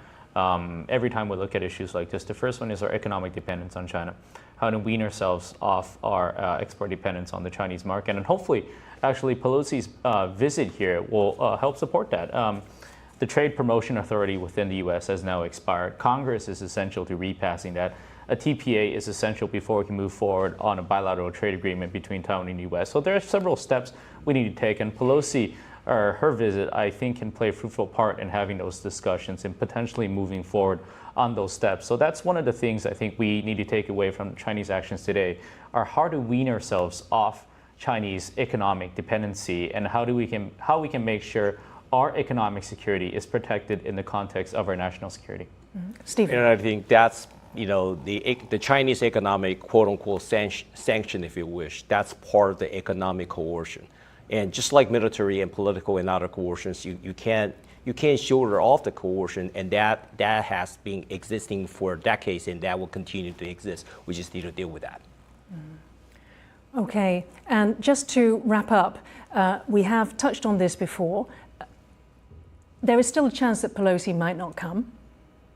Every time we look at issues like this, the first one is our economic dependence on China. How to wean ourselves off our export dependence on the Chinese market. And hopefully, actually, Pelosi's visit here will help support that. The Trade Promotion Authority within the U.S. has now expired. Congress is essential to repassing that. A TPA is essential before we can move forward on a bilateral trade agreement between Taiwan and the U.S. So there are several steps we need to take, and Pelosi, her visit, I think, can play a fruitful part in having those discussions and potentially moving forward on those steps. So that's one of the things I think we need to take away from Chinese actions today, are how to wean ourselves off Chinese economic dependency, and how we can make sure our economic security is protected in the context of our national security. Stephen. And I think that's, the Chinese economic quote-unquote sanction, if you wish, that's part of the economic coercion. And just like military and political and other coercions, you can't shoulder off the coercion, and that has been existing for decades, and that will continue to exist. We just need to deal with that. Okay, and just to wrap up, we have touched on this before. There is still a chance that Pelosi might not come.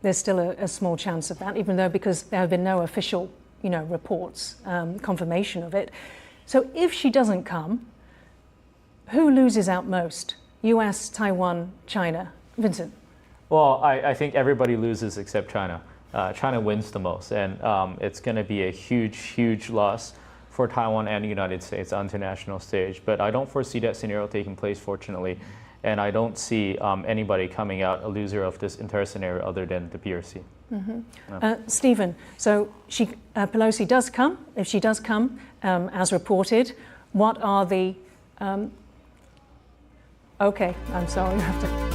There's still a small chance of that, even though because there have been no official, reports, confirmation of it. So if she doesn't come, who loses out most? U.S., Taiwan, China? Vincent? Well, I think everybody loses except China. China wins the most, and it's going to be a huge, huge loss for Taiwan and the United States on the international stage. But I don't foresee that scenario taking place, fortunately. And I don't see anybody coming out a loser of this entire scenario other than the PRC. Stephen, so Pelosi does come. If she does come, as reported, what are the... okay, I'm sorry, you have to...